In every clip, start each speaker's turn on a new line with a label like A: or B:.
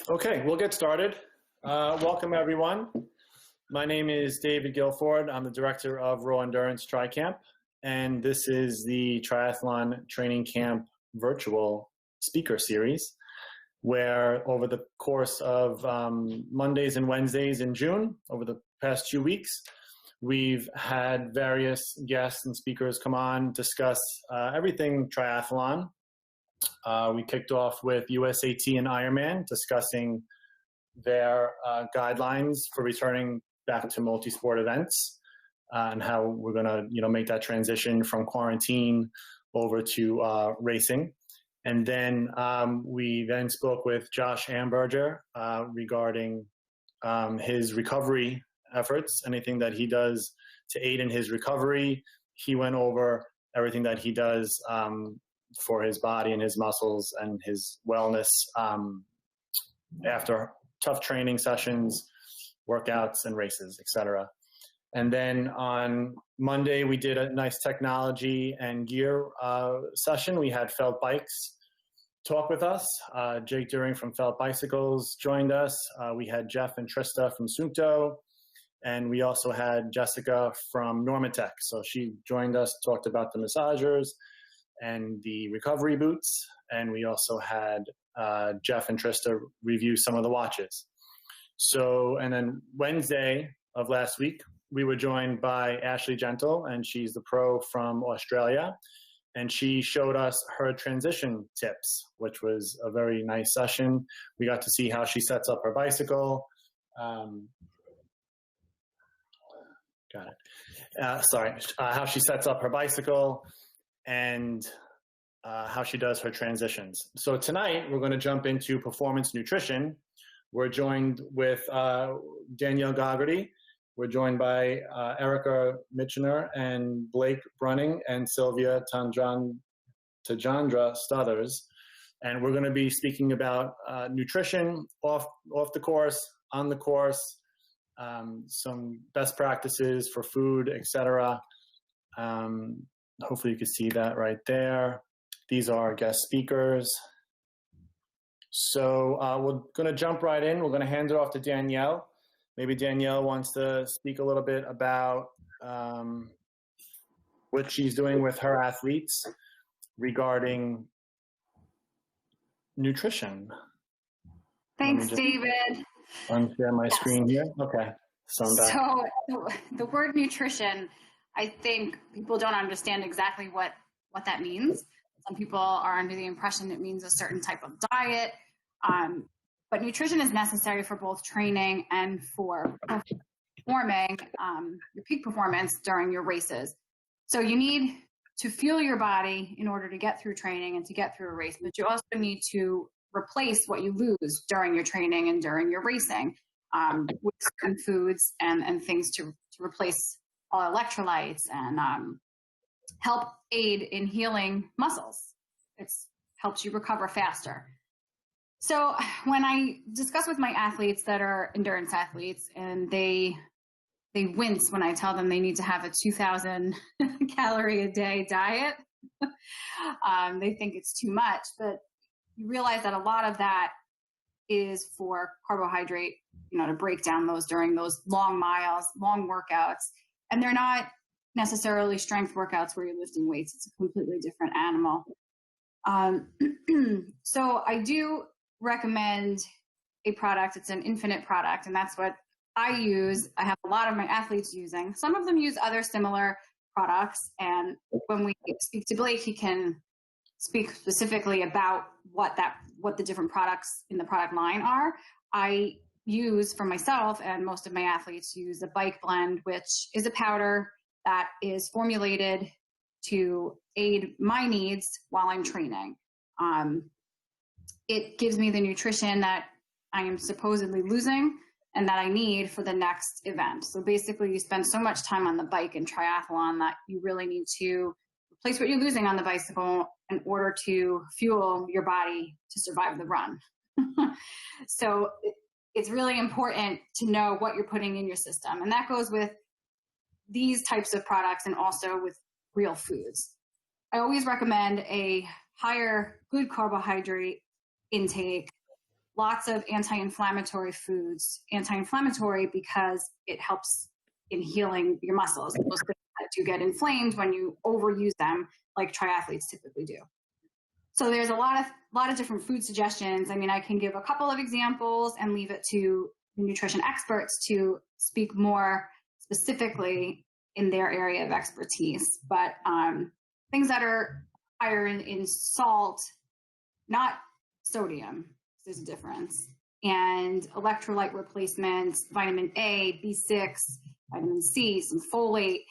A: Okay, we'll get started. Welcome everyone. My name is David Guilford. I'm the director of Raw Endurance Tri-Camp, and this is the Triathlon Training Camp virtual speaker series, where over the course of Mondays and Wednesdays in June, over the past 2 weeks, we've had various guests and speakers come on, discuss everything triathlon. We kicked off with USAT and Ironman, discussing their guidelines for returning back to multi-sport events and how we're going to, make that transition from quarantine over to racing. And then we then spoke with Josh Amberger regarding his recovery efforts, anything that he does to aid in his recovery. He went over everything that he does for his body and his muscles and his wellness after tough training sessions, workouts and races, etc. And then on Monday, we did a nice technology and gear session. We had Felt Bikes talk with us. Jake During from Felt Bicycles joined us. We had Jeff and Trista from Sunto. And we also had Jessica from Normatec. So she joined us, talked about the massagers and the recovery boots. And we also had Jeff and Trista review some of the watches. So, and then Wednesday of last week, we were joined by Ashley Gentle, and she's the pro from Australia. And she showed us her transition tips, which was a very nice session. We got to see how she sets up her bicycle. How she sets up her bicycle and how she does her transitions. So tonight we're going to jump into performance nutrition. We're joined with Danielle Gogarty. We're joined by Erika Mitchener and Blake Brauning and Selvia Tjandra Stuthers. And we're going to be speaking about nutrition off the course, on the course, some best practices for food, etc. Hopefully you can see that right there. These are our guest speakers. So we're going to jump right in. We're going to hand it off to Danielle. Maybe Danielle wants to speak a little bit about what she's doing with her athletes regarding nutrition.
B: Thanks, David.
A: Unshare my screen here. Okay. So
B: the word nutrition, I think people don't understand exactly what that means. Some people are under the impression it means a certain type of diet, but nutrition is necessary for both training and for performing your peak performance during your races. So you need to fuel your body in order to get through training and to get through a race, but you also need to replace what you lose during your training and during your racing with certain foods and things to replace all electrolytes and help aid in healing muscles. It helps you recover faster. So when I discuss with my athletes that are endurance athletes, and they wince when I tell them they need to have a 2,000 calorie a day diet, they think it's too much, but you realize that a lot of that is for carbohydrate, to break down those during those long miles, long workouts. And they're not necessarily strength workouts where you're lifting weights. It's a completely different animal. So I do recommend a product. It's an Infinit product, and that's what I use. I have a lot of my athletes using. Some of them use other similar products, and when we speak to Blake, he can speak specifically about what the different products in the product line are. I use for myself, and most of my athletes use, a Bike Blend, which is a powder that is formulated to aid my needs while I'm training. It gives me the nutrition that I am supposedly losing and that I need for the next event. So basically you spend so much time on the bike in triathlon that you really need to replace what you're losing on the bicycle in order to fuel your body to survive the run. So it's really important to know what you're putting in your system. And that goes with these types of products and also with real foods. I always recommend a higher good carbohydrate intake lots of anti-inflammatory foods. Anti-inflammatory because it helps in healing your muscles. Those things that do get inflamed when you overuse them, like triathletes typically do. So there's a lot of different food suggestions. I mean, I can give a couple of examples and leave it to the nutrition experts to speak more specifically in their area of expertise. But things that are higher in salt, not sodium, there's a difference, and electrolyte replacements, vitamin A, B6, vitamin C, some folate,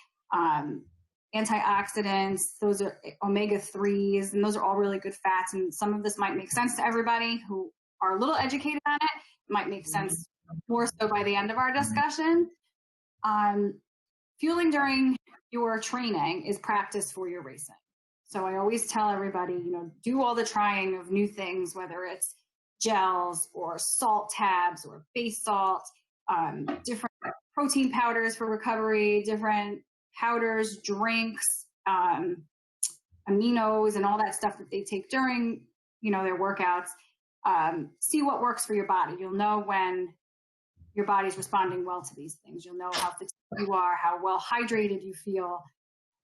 B: antioxidants, those are omega-3s, and those are all really good fats. And some of this might make sense to everybody who are a little educated on it. It might make sense more so by the end of our discussion. Fueling during your training is practice for your racing. So I always tell everybody, do all the trying of new things, whether it's gels or salt tabs or base salt, different protein powders for recovery, different powders, drinks, aminos, and all that stuff that they take during, their workouts. See what works for your body. You'll know when your body's responding well to these things. You'll know how fatigued you are, how well hydrated you feel,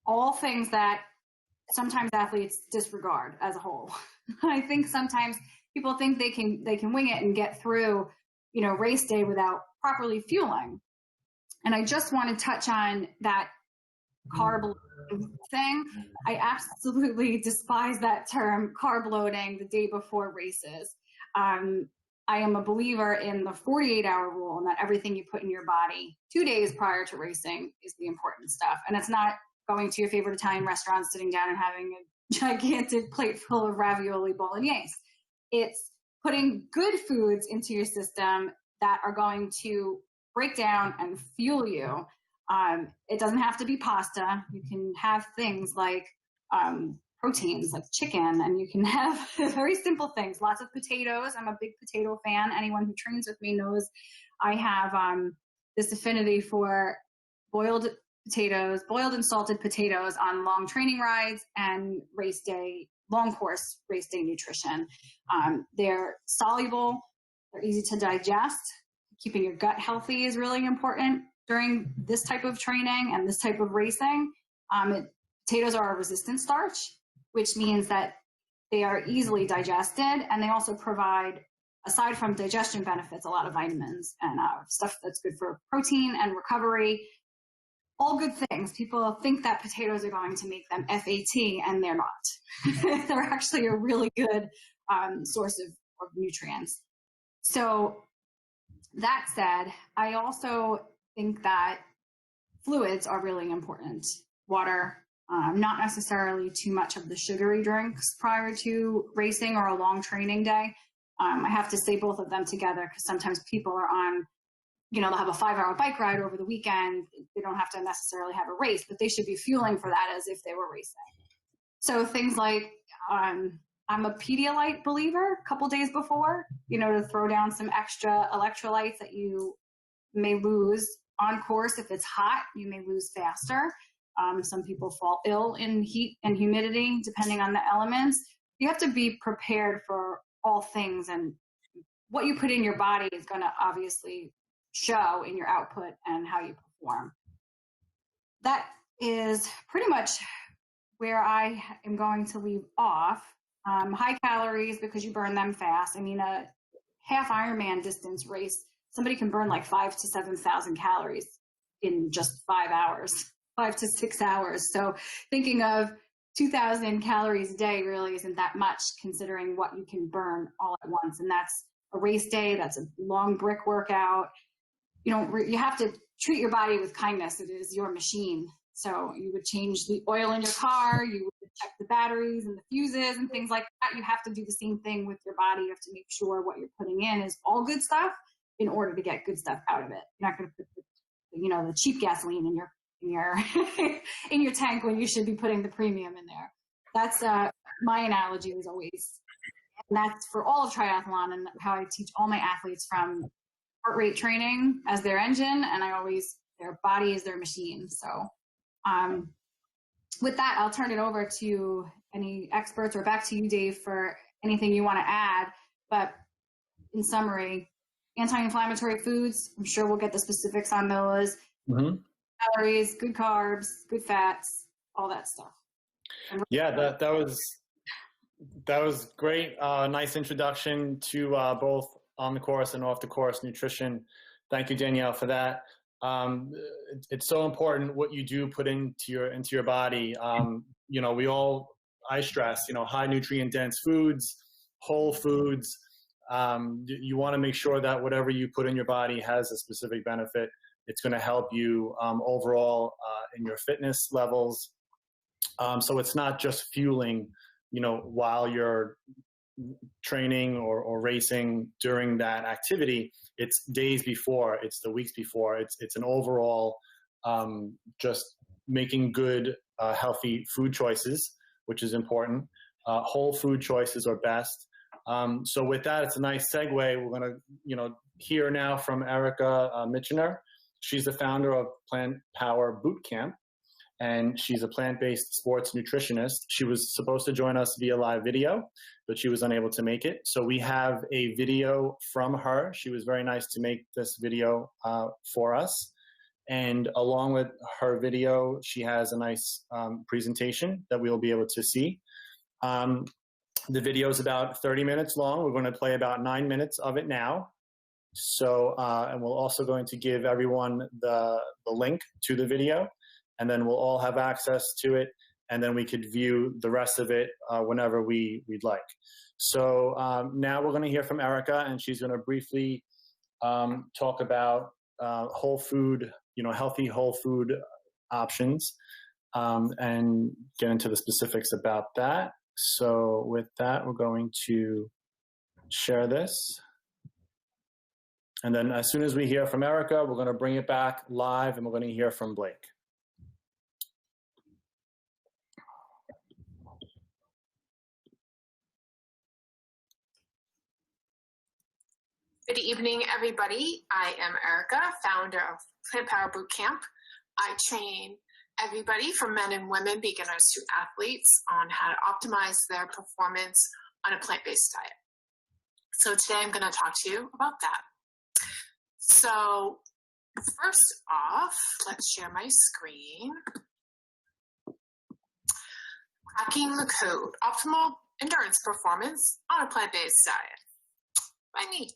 B: all things that sometimes athletes disregard as a whole. I think sometimes people think they can wing it and get through, race day without properly fueling. And I just want to touch on that carb loading thing. I absolutely despise that term, carb loading, the day before races. I am a believer in the 48-hour rule, and that everything you put in your body 2 days prior to racing is the important stuff. And it's not going to your favorite Italian restaurant, sitting down and having a gigantic plate full of ravioli bolognese. It's putting good foods into your system that are going to break down and fuel you. It doesn't have to be pasta. You can have things like proteins, like chicken, and you can have very simple things. Lots of potatoes. I'm a big potato fan. Anyone who trains with me knows I have this affinity for boiled and salted potatoes on long training rides and race day, long course race day nutrition. They're soluble, they're easy to digest. Keeping your gut healthy is really important during this type of training and this type of racing. Potatoes are a resistant starch, which means that they are easily digested, and they also provide, aside from digestion benefits, a lot of vitamins and stuff that's good for protein and recovery. All good things. People think that potatoes are going to make them FAT, and they're not. They're actually a really good source of nutrients. So that said, I also think that fluids are really important. Water, not necessarily too much of the sugary drinks prior to racing or a long training day. I have to say both of them together because sometimes people are on, they'll have a 5-hour bike ride over the weekend. They don't have to necessarily have a race, but they should be fueling for that as if they were racing. So things like, I'm a Pedialyte believer a couple days before, to throw down some extra electrolytes that you may lose on course. If it's hot, you may lose faster. Some people fall ill in heat and humidity, depending on the elements. You have to be prepared for all things, and what you put in your body is going to obviously show in your output and how you perform. That is pretty much where I am going to leave off. High calories because you burn them fast. I mean, a half Ironman distance race, somebody can burn like 5,000 to 7,000 calories in just 5 hours, 5 to 6 hours. So thinking of 2,000 calories a day really isn't that much, considering what you can burn all at once. And that's a race day. That's a long brick workout. You have to treat your body with kindness. It is your machine. So you would change the oil in your car, you would check the batteries and the fuses and things like that. You have to do the same thing with your body. You have to make sure what you're putting in is all good stuff in order to get good stuff out of it. You're not going to put the cheap gasoline in your in your tank when you should be putting the premium in there. That's my analogy is always, and that's for all of triathlon and how I teach all my athletes, from heart rate training as their engine, and their body is their machine. So with that, I'll turn it over to any experts or back to you, Dave, for anything you want to add. But in summary, anti-inflammatory foods. I'm sure we'll get the specifics on those.
A: Mm-hmm.
B: Calories, good carbs, good fats, all that stuff.
A: Yeah, that was great. Nice introduction to both on the course and off the course nutrition. Thank you, Danielle, for that. It's so important what you do put into your body. You know, I stress, you know, high nutrient dense foods, whole foods. You want to make sure that whatever you put in your body has a specific benefit. It's going to help you overall in your fitness levels. So it's not just fueling, you know, while you're training or racing during that activity. It's days before, it's the weeks before. It's an overall just making good, healthy food choices, which is important. Whole food choices are best. So with that, it's a nice segue. We're going to, you know, hear now from Erika Mitchener. She's the founder of Plant Power Bootcamp, and she's a plant-based sports nutritionist. She was supposed to join us via live video, but she was unable to make it. So we have a video from her. She was very nice to make this video for us. And along with her video, she has a nice presentation that we'll be able to see. The video is about 30 minutes long. We're going to play about 9 minutes of it now. So, and we're also going to give everyone the link to the video, and then we'll all have access to it, and then we could view the rest of it whenever we'd like. So now we're going to hear from Erika, and she's going to briefly talk about whole food, you know, healthy whole food options, and get into the specifics about that. So with that, we're going to share this. And then as soon as we hear from Erika, we're going to bring it back live, and we're going to hear from Blake.
C: Good evening, everybody. I am Erika, founder of Plant Power Bootcamp. I train everybody from men and women, beginners to athletes, on how to optimize their performance on a plant-based diet. So today I'm going to talk to you about that. So first off, let's share my screen. Cracking the code, optimal endurance performance on a plant-based diet by me.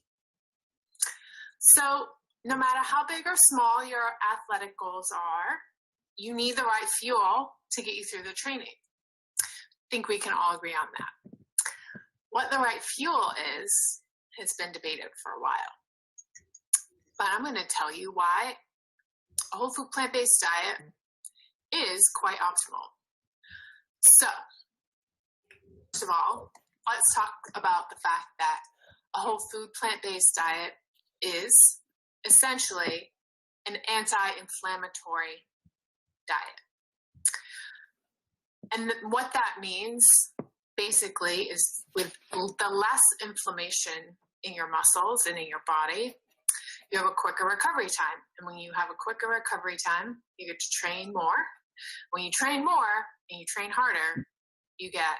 C: So no matter how big or small your athletic goals are, you need the right fuel to get you through the training. I think we can all agree on that. What the right fuel is has been debated for a while. But I'm going to tell you why a whole food plant-based diet is quite optimal. So, first of all, let's talk about the fact that a whole food plant-based diet is essentially an anti-inflammatory diet. And what that means basically is with the less inflammation in your muscles and in your body, you have a quicker recovery time. And when you have a quicker recovery time, you get to train more. When you train more and you train harder, you get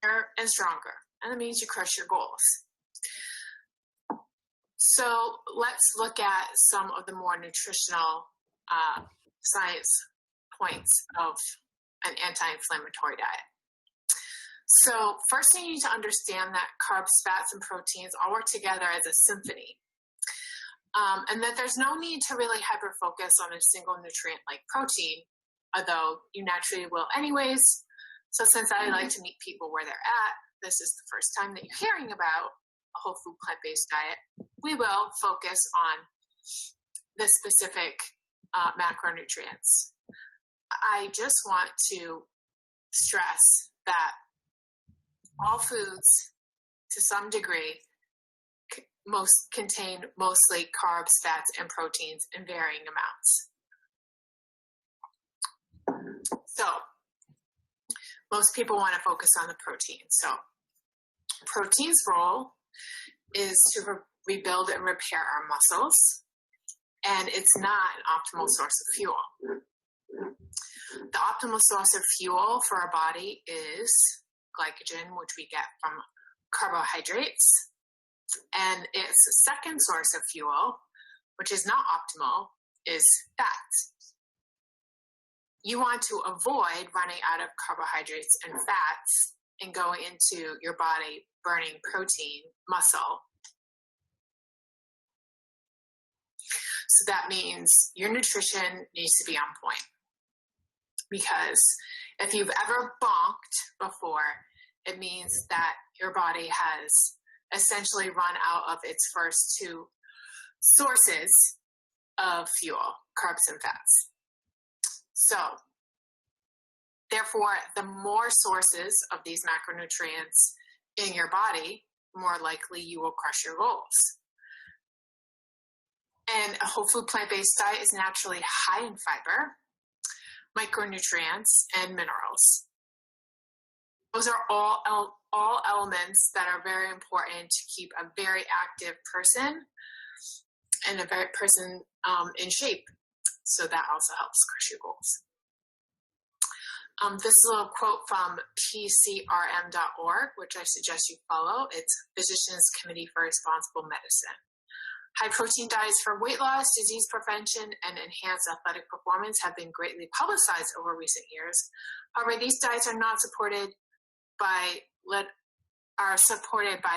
C: better and stronger. And that means you crush your goals. So let's look at some of the more nutritional science points of an anti-inflammatory diet. So first you need to understand that carbs, fats, and proteins all work together as a symphony. And that there's no need to really hyper-focus on a single nutrient like protein, although you naturally will anyways. So since I like to meet people where they're at, this is the first time that you're hearing about a whole food plant-based diet, we will focus on the specific macronutrients. I just want to stress that all foods, to some degree, contain mostly carbs, fats, and proteins in varying amounts. So most people want to focus on the protein. So protein's role is to rebuild and repair our muscles, and it's not an optimal source of fuel. The optimal source of fuel for our body is glycogen, which we get from carbohydrates. And its second source of fuel, which is not optimal, is fat. You want to avoid running out of carbohydrates and fats and going into your body burning protein, muscle. So that means your nutrition needs to be on point. Because if you've ever bonked before, it means that your body has essentially run out of its first two sources of fuel, carbs and fats. So, therefore, the more sources of these macronutrients in your body, more likely you will crush your goals. And a whole food plant-based diet is naturally high in fiber, micronutrients, and minerals. Those are all elements that are very important to keep a very active person and a very person in shape. So that also helps crush your goals. This little quote from pcrm.org, which I suggest you follow. It's Physicians Committee for Responsible Medicine. High-protein diets for weight loss, disease prevention, and enhanced athletic performance have been greatly publicized over recent years. However, these diets are supported by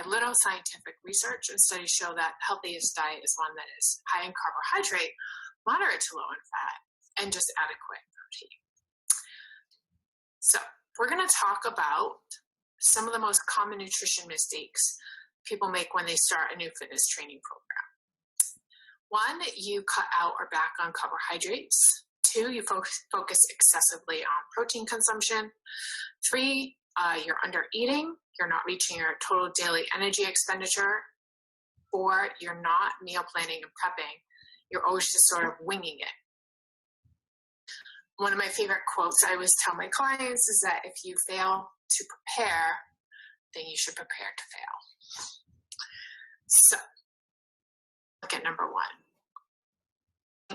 C: little scientific research, and studies show that healthiest diet is one that is high in carbohydrate, moderate to low in fat, and just adequate protein. So we're going to talk about some of the most common nutrition mistakes people make when they start a new fitness training program. 1, you cut out or back on carbohydrates. 2, you focus excessively on protein consumption. 3, you're under eating. You're not reaching your total daily energy expenditure. 4, you're not meal planning and prepping. You're always just sort of winging it. One of my favorite quotes I always tell my clients is that if you fail to prepare, then you should prepare to fail. So, look at number 1.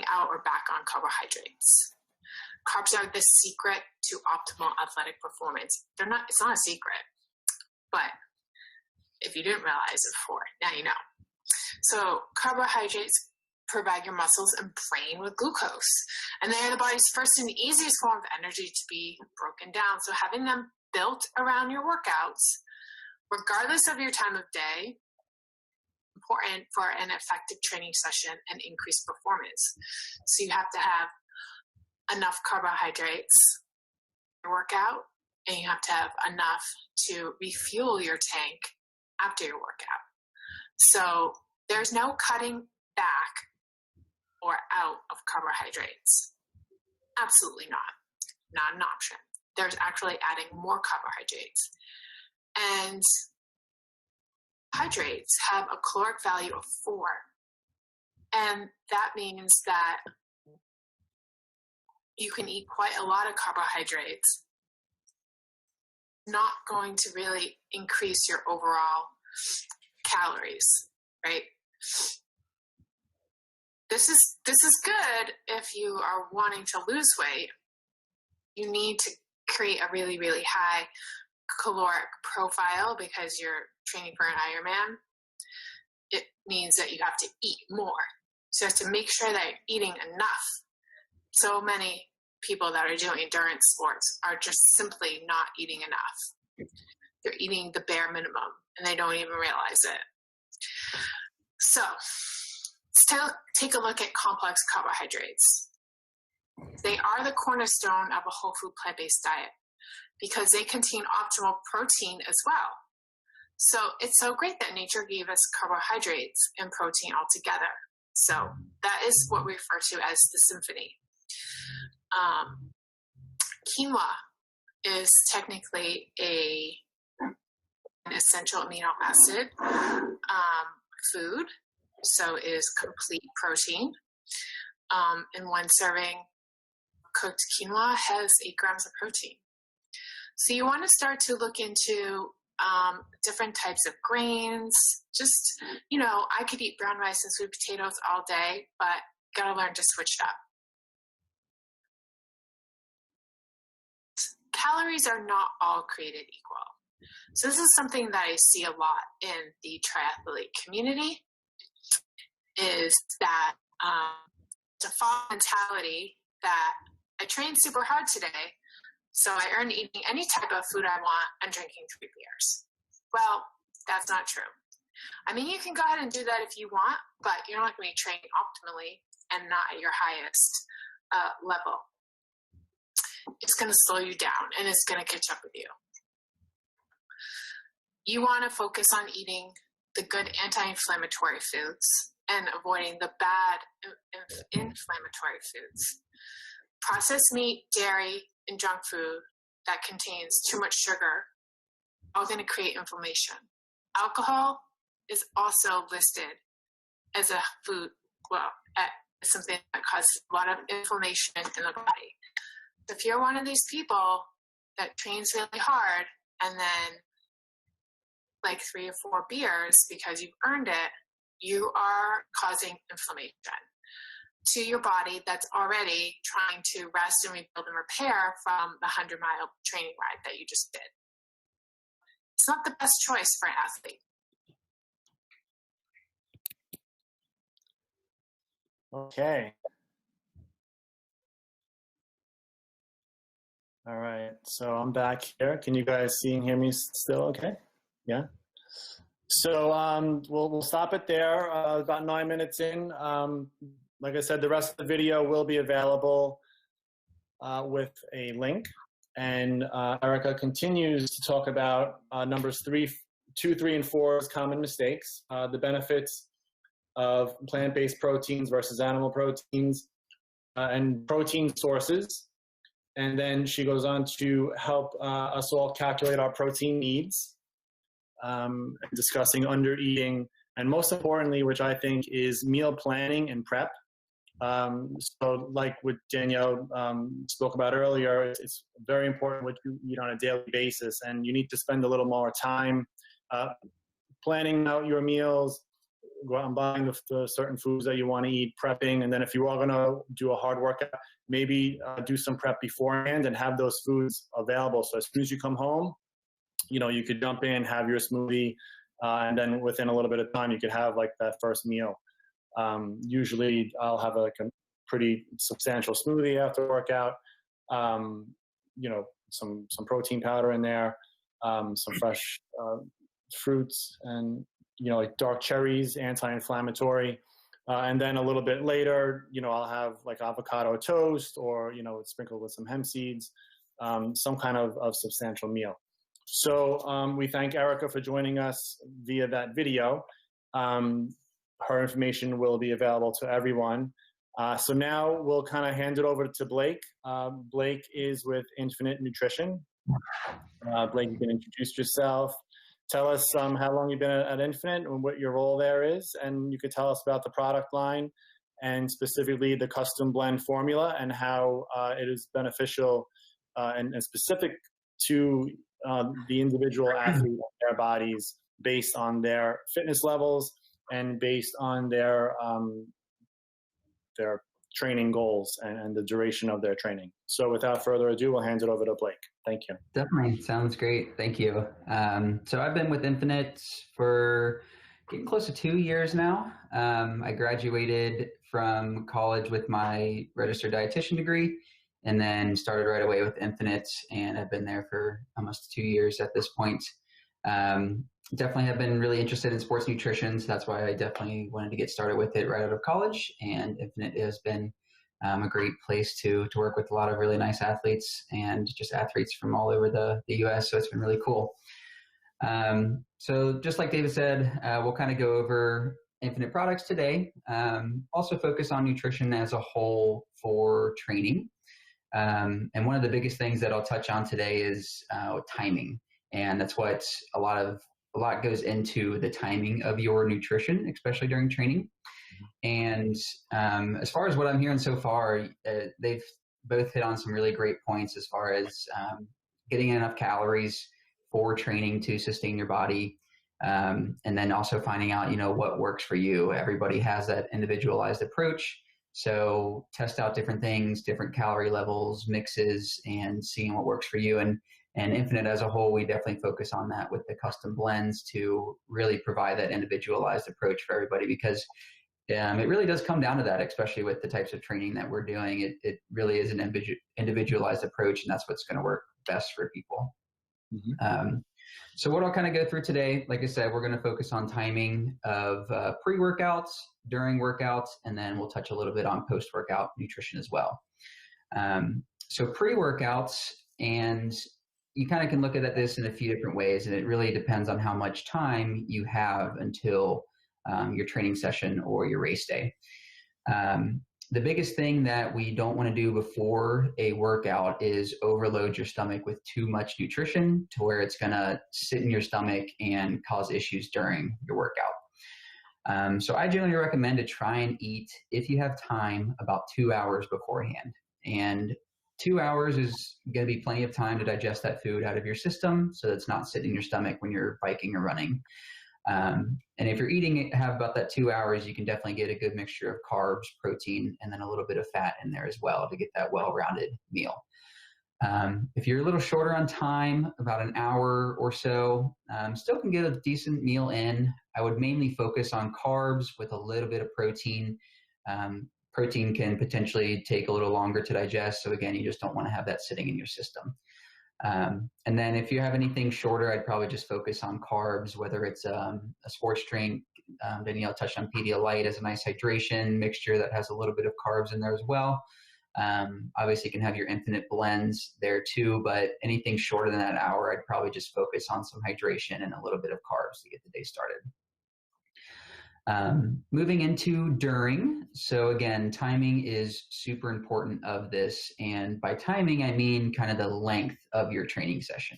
C: Out or back on carbohydrates. Carbs are the secret to optimal athletic performance. It's not a secret, but if you didn't realize it before, now you know. So carbohydrates provide your muscles and brain with glucose, and they are the body's first and easiest form of energy to be broken down. So having them built around your workouts, regardless of your time of day, important for an effective training session and increased performance. So you have to have enough carbohydrates for your workout, and you have to have enough to refuel your tank after your workout. So there's no cutting back or out of carbohydrates. Absolutely not. Not an option. There's actually adding more carbohydrates. And hydrates have a caloric value of 4. And that means that you can eat quite a lot of carbohydrates. Not going to really increase your overall calories, right? This is good if you are wanting to lose weight. You need to create a really, really high caloric profile because you're training for an Ironman. It means that you have to eat more. So you have to make sure that you're eating enough. So many people that are doing endurance sports are just simply not eating enough. They're eating the bare minimum and they don't even realize it. So let's take a look at complex carbohydrates. They are the cornerstone of a whole food plant-based diet because they contain optimal protein as well. So it's so great that nature gave us carbohydrates and protein all together. So that is what we refer to as the symphony. Quinoa is technically an essential amino acid food, so it is complete protein. And one serving cooked quinoa has 8 grams of protein. So you want to start to look into different types of grains. Just, I could eat brown rice and sweet potatoes all day, but gotta learn to switch it up. Calories are not all created equal. So this is something that I see a lot in the triathlete community, is that default mentality that I trained super hard today, so I earned eating any type of food I want and drinking 3 beers. Well, that's not true. I mean, you can go ahead and do that if you want, but you're not going to be training optimally and not at your highest level. It's going to slow you down and it's going to catch up with you. You want to focus on eating the good anti-inflammatory foods and avoiding the bad inflammatory foods. Processed meat, dairy, and junk food that contains too much sugar are going to create inflammation. Alcohol is also listed as a food, as something that causes a lot of inflammation in the body. So if you're one of these people that trains really hard and then like 3 or 4 beers because you've earned it, you are causing inflammation to your body that's already trying to rest and rebuild and repair from the 100-mile training ride that you just did. It's not the best choice for an athlete.
A: Okay. All right, so I'm back here. Can you guys see and hear me still okay? Yeah? So we'll stop it there, about 9 minutes in. Like I said, the rest of the video will be available with a link. And Erika continues to talk about numbers 2, 3, and 4 as common mistakes, the benefits of plant-based proteins versus animal proteins, and protein sources. And then she goes on to help us all calculate our protein needs, discussing undereating, and most importantly, which I think is meal planning and prep. So like what Danielle spoke about earlier, it's very important what you eat on a daily basis, and you need to spend a little more time planning out your meals, go out and buying the certain foods that you want to eat, prepping, and then if you are going to do a hard workout, maybe do some prep beforehand and have those foods available. So as soon as you come home, you could jump in, have your smoothie, and then within a little bit of time, you could have like that first meal. Usually I'll have like a pretty substantial smoothie after workout, some protein powder in there, some fresh fruits, and like dark cherries, anti-inflammatory. And then a little bit later, I'll have like avocado toast, or, sprinkled with some hemp seeds, some kind of substantial meal. So we thank Erika for joining us via that video. Her information will be available to everyone. So now we'll kind of hand it over to Blake. Blake is with Infinit Nutrition. Blake, you can introduce yourself. Tell us how long you've been at Infinit and what your role there is, and you could tell us about the product line and specifically the custom blend formula and how it is beneficial and specific to the individual athlete and their bodies based on their fitness levels and based on their training goals and the duration of their training. So without further ado, we'll hand it over to Blake. Thank you.
D: Definitely. Sounds great. Thank you. So I've been with Infinit for getting close to 2 years now. I graduated from college with my registered dietitian degree and then started right away with Infinit, and I've been there for almost 2 years at this point. Definitely have been really interested in sports nutrition, so that's why I definitely wanted to get started with it right out of college, and Infinit has been a great place to work with a lot of really nice athletes and just athletes from all over the US, so it's been really cool. So just like David said, we'll kind of go over Infinit products today, also focus on nutrition as a whole for training. And one of the biggest things that I'll touch on today is timing, and that's what a lot goes into the timing of your nutrition, especially during training. And as far as what I'm hearing so far, they've both hit on some really great points as far as getting enough calories for training to sustain your body, and then also finding out, what works for you. Everybody has that individualized approach. So test out different things, different calorie levels, mixes, and seeing what works for you. And And Infinit as a whole, we definitely focus on that with the custom blends to really provide that individualized approach for everybody, because it really does come down to that, especially with the types of training that we're doing. It really is an individualized approach, and that's what's going to work best for people. So what I'll kind of go through today, like I said, we're going to focus on timing of pre-workouts, during workouts, and then we'll touch a little bit on post-workout nutrition as well. So pre-workouts, and you kind of can look at this in a few different ways, and it really depends on how much time you have until your training session or your race day. The biggest thing that we don't want to do before a workout is overload your stomach with too much nutrition to where it's going to sit in your stomach and cause issues during your workout. So I generally recommend to try and eat, if you have time, about 2 hours beforehand. And 2 hours is going to be plenty of time to digest that food out of your system so it's not sitting in your stomach when you're biking or running. And if you're eating it, have about that 2 hours, you can definitely get a good mixture of carbs, protein, and then a little bit of fat in there as well to get that well-rounded meal. If you're a little shorter on time, about an hour or so, still can get a decent meal in. I would mainly focus on carbs with a little bit of protein. Protein can potentially take a little longer to digest. So again, you just don't want to have that sitting in your system. And then if you have anything shorter, I'd probably just focus on carbs, whether it's a sports drink. Danielle touched on Pedialyte as a nice hydration mixture that has a little bit of carbs in there as well. Obviously you can have your Infinit blends there too, but anything shorter than that hour, I'd probably just focus on some hydration and a little bit of carbs to get the day started. Moving into during. So again, timing is super important of this. And by timing, I mean kind of the length of your training session.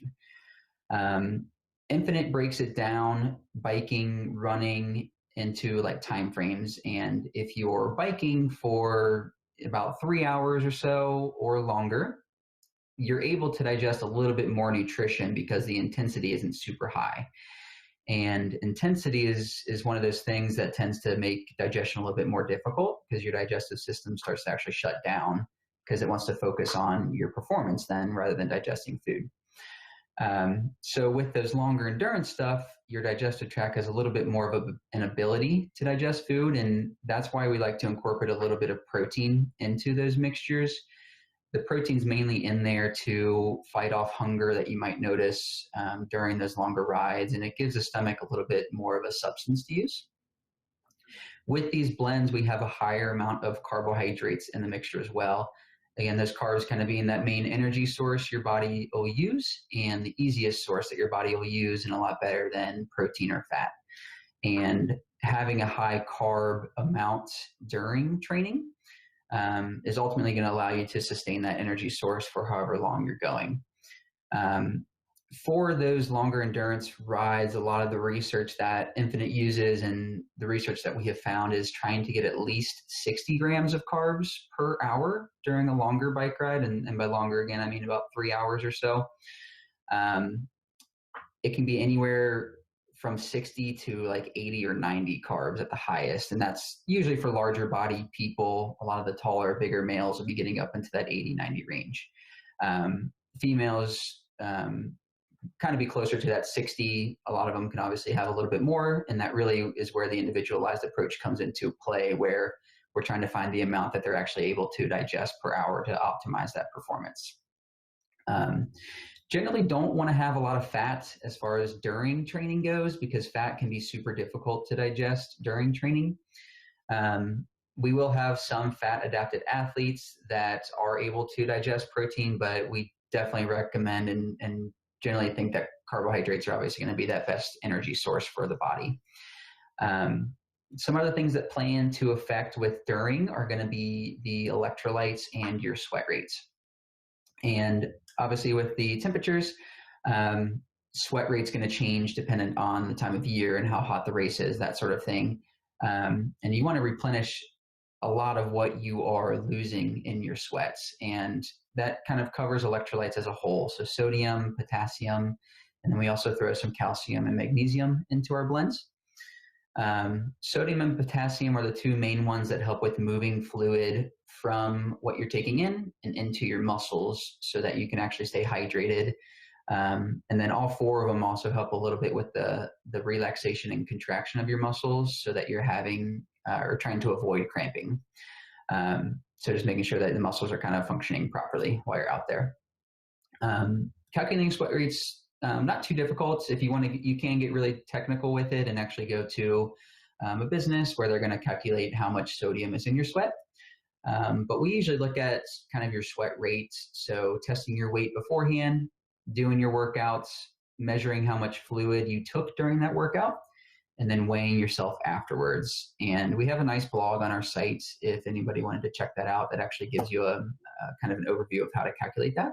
D: Infinit breaks it down, biking, running, into like time frames. And if you're biking for about 3 hours or so or longer, you're able to digest a little bit more nutrition because the intensity isn't super high. And intensity is one of those things that tends to make digestion a little bit more difficult because your digestive system starts to actually shut down because it wants to focus on your performance then rather than digesting food. So with those longer endurance stuff, your digestive tract has a little bit more of an ability to digest food. And that's why we like to incorporate a little bit of protein into those mixtures. The protein's mainly in there to fight off hunger that you might notice during those longer rides, and it gives the stomach a little bit more of a substance to use. With these blends, we have a higher amount of carbohydrates in the mixture as well. Again, those carbs kind of being that main energy source your body will use, and the easiest source that your body will use, and a lot better than protein or fat. And having a high carb amount during training is ultimately going to allow you to sustain that energy source for however long you're going. For those longer endurance rides, a lot of the research that Infinit uses and the research that we have found is trying to get at least 60 grams of carbs per hour during a longer bike ride. And by longer, again, I mean about 3 hours or so. It can be anywhere from 60 to like 80 or 90 carbs at the highest. And that's usually for larger body people. A lot of the taller, bigger males will be getting up into that 80, 90 range. Females kind of be closer to that 60. A lot of them can obviously have a little bit more. And that really is where the individualized approach comes into play, where we're trying to find the amount that they're actually able to digest per hour to optimize that performance. Generally don't want to have a lot of fat as far as during training goes, because fat can be super difficult to digest during training. We will have some fat adapted athletes that are able to digest protein, but we definitely recommend and generally think that carbohydrates are obviously going to be that best energy source for the body. Some other things that play into effect with during are going to be the electrolytes and your sweat rates. And obviously with the temperatures, sweat rate's going to change dependent on the time of year and how hot the race is, that sort of thing. And you want to replenish a lot of what you are losing in your sweats. And that kind of covers electrolytes as a whole. So sodium, potassium, and then we also throw some calcium and magnesium into our blends. Sodium and potassium are the two main ones that help with moving fluid from what you're taking in and into your muscles so that you can actually stay hydrated. And then all four of them also help a little bit with the relaxation and contraction of your muscles so that you're having or trying to avoid cramping. So just making sure that the muscles are kind of functioning properly while you're out there. Calculating sweat rates, not too difficult. If you want to, you can get really technical with it and actually go to a business where they're going to calculate how much sodium is in your sweat. But we usually look at kind of your sweat rates. So testing your weight beforehand, doing your workouts, measuring how much fluid you took during that workout, and then weighing yourself afterwards. And we have a nice blog on our site if anybody wanted to check that out. That actually gives you a kind of an overview of how to calculate that.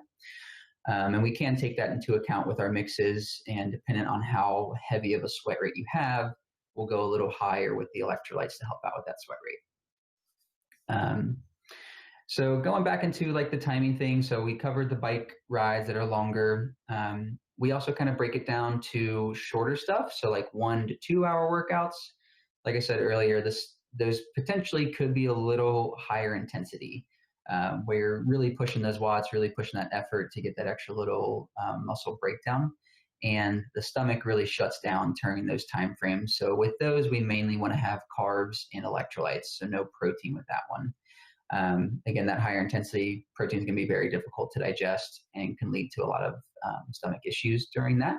D: And we can take that into account with our mixes, and depending on how heavy of a sweat rate you have, we'll go a little higher with the electrolytes to help out with that sweat rate. So going back into like the timing thing, so we covered the bike rides that are longer. We also kind of break it down to shorter stuff. So like 1 to 2 hour workouts. Like I said earlier, those potentially could be a little higher intensity, where you're really pushing those watts, really pushing that effort to get that extra little muscle breakdown. And the stomach really shuts down during those time frames. So with those, we mainly want to have carbs and electrolytes, so no protein with that one. Again, that higher intensity protein is going to be very difficult to digest and can lead to a lot of stomach issues during that.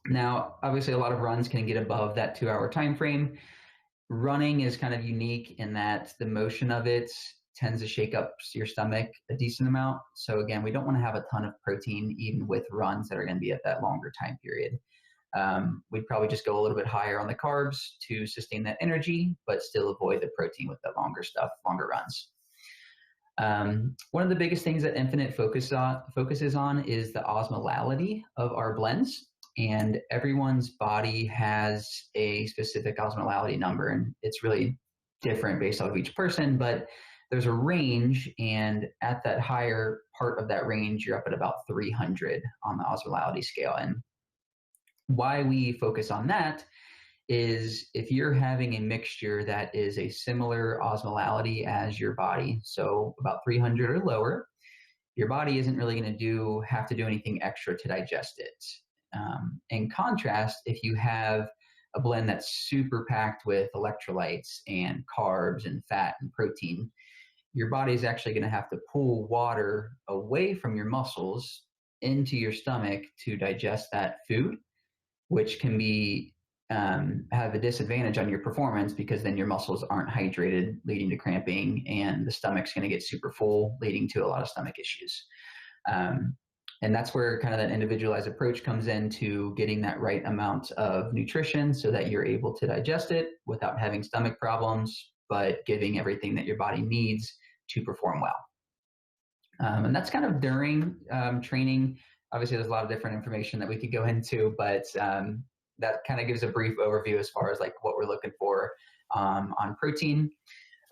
D: Now, obviously, a lot of runs can get above that 2 hour time frame. Running is kind of unique in that the motion of it tends to shake up your stomach a decent amount. So again, we don't want to have a ton of protein even with runs that are going to be at that longer time period. We'd probably just go a little bit higher on the carbs to sustain that energy, but still avoid the protein with the longer stuff, longer runs. One of the biggest things that Infinit focuses on is the osmolality of our blends. And everyone's body has a specific osmolality number, and it's really different based off of each person, but there's a range, and at that higher part of that range, you're up at about 300 on the osmolality scale. And why we focus on that is if you're having a mixture that is a similar osmolality as your body, so about 300 or lower, your body isn't really going to have to do anything extra to digest it. In contrast, if you have a blend that's super packed with electrolytes and carbs and fat and protein, your body is actually going to have to pull water away from your muscles into your stomach to digest that food, which can be have a disadvantage on your performance because then your muscles aren't hydrated, leading to cramping, and the stomach's going to get super full, leading to a lot of stomach issues. And that's where kind of that individualized approach comes into getting that right amount of nutrition so that you're able to digest it without having stomach problems, but giving everything that your body needs to perform well. And that's kind of during training. Obviously, there's a lot of different information that we could go into, but that kind of gives a brief overview as far as like what we're looking for on protein.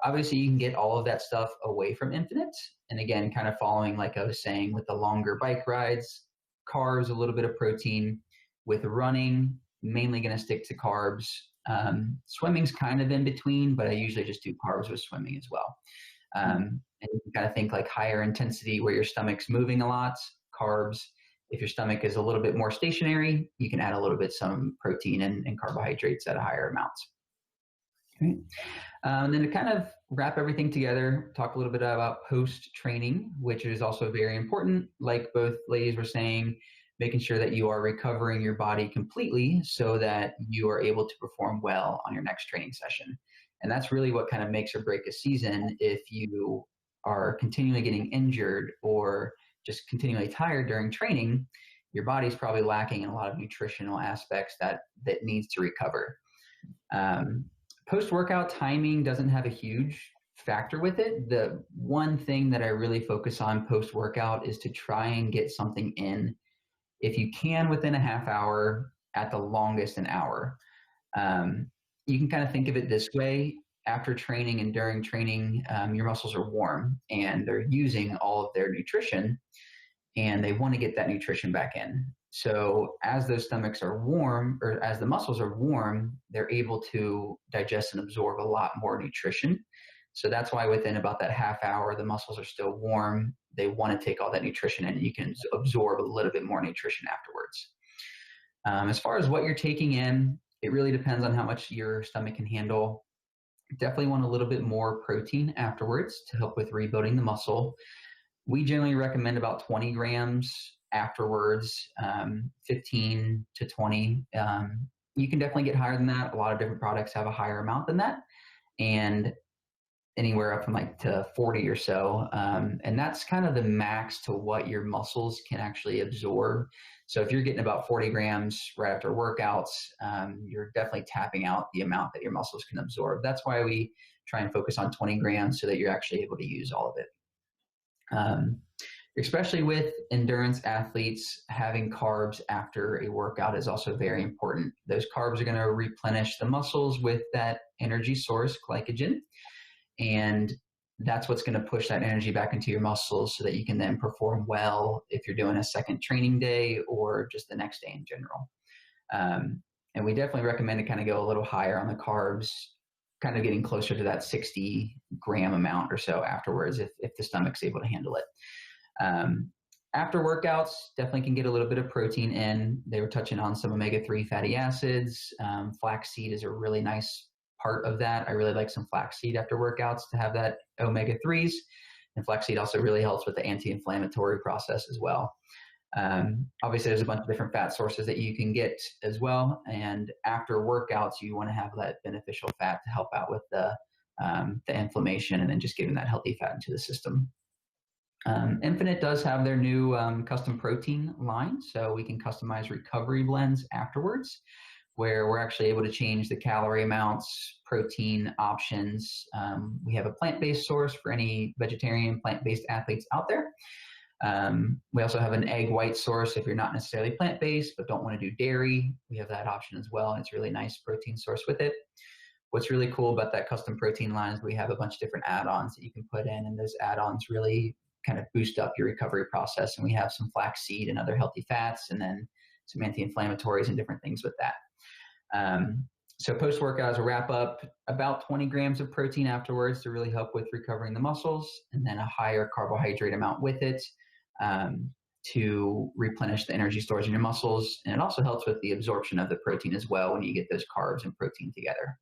D: Obviously, you can get all of that stuff away from Infinit. And again, kind of following, like I was saying, with the longer bike rides, carbs, a little bit of protein. With running, mainly going to stick to carbs. Swimming's kind of in between, but I usually just do carbs with swimming as well. And you can kind of think like higher intensity where your stomach's moving a lot, carbs. If your stomach is a little bit more stationary, you can add a little bit some protein and carbohydrates at a higher amount. Okay. And then to kind of wrap everything together, talk a little bit about post-training, which is also very important. Like both ladies were saying, making sure that you are recovering your body completely so that you are able to perform well on your next training session. And that's really what kind of makes or break a season. If you are continually getting injured or just continually tired during training, your body's probably lacking in a lot of nutritional aspects that needs to recover. Post-workout timing doesn't have a huge factor with it. The one thing that I really focus on post-workout is to try and get something in, if you can, within a half hour, at the longest an hour. You can kind of think of it this way. After training and during training, your muscles are warm and they're using all of their nutrition, and they want to get that nutrition back in. So as those stomachs are warm, or as the muscles are warm, they're able to digest and absorb a lot more nutrition So that's why within about that half hour, the muscles are still warm. They want to take all that nutrition in, and you can absorb a little bit more nutrition afterwards. As far as what you're taking in, it really depends on how much your stomach can handle. Definitely want a little bit more protein afterwards to help with rebuilding the muscle. We generally recommend about 20 grams afterwards, 15 to 20. You can definitely get higher than that. A lot of different products have a higher amount than that, and anywhere up from like to 40 or so. And that's kind of the max to what your muscles can actually absorb. So if you're getting about 40 grams right after workouts, you're definitely tapping out the amount that your muscles can absorb. That's why we try and focus on 20 grams so that you're actually able to use all of it. Especially with endurance athletes, having carbs after a workout is also very important. Those carbs are going to replenish the muscles with that energy source, glycogen, and that's what's going to push that energy back into your muscles so that you can then perform well if you're doing a second training day or just the next day in general. And we definitely recommend to kind of go a little higher on the carbs, kind of getting closer to that 60 gram amount or so afterwards if the stomach's able to handle it. After workouts, definitely can get a little bit of protein in. They were touching on some omega-3 fatty acids. Flaxseed is a really nice part of that. I really like some flaxseed after workouts to have that omega-3s. And flaxseed also really helps with the anti-inflammatory process as well. Obviously, there's a bunch of different fat sources that you can get as well. And after workouts, you want to have that beneficial fat to help out with the inflammation and then just getting that healthy fat into the system. Infinit does have their new custom protein line, so we can customize recovery blends afterwards, where we're actually able to change the calorie amounts, protein options. We have a plant-based source for any vegetarian, plant-based athletes out there. We also have an egg white source if you're not necessarily plant-based but don't want to do dairy. We have that option as well, and it's a really nice protein source with it. What's really cool about that custom protein line is we have a bunch of different add-ons that you can put in, and those add-ons really kind of boost up your recovery process. And we have some flaxseed and other healthy fats, and then some anti-inflammatories and different things with that. So post-workout, as a wrap-up, about 20 grams of protein afterwards to really help with recovering the muscles, and then a higher carbohydrate amount with it to replenish the energy stores in your muscles. And it also helps with the absorption of the protein as well when you get those carbs and protein together.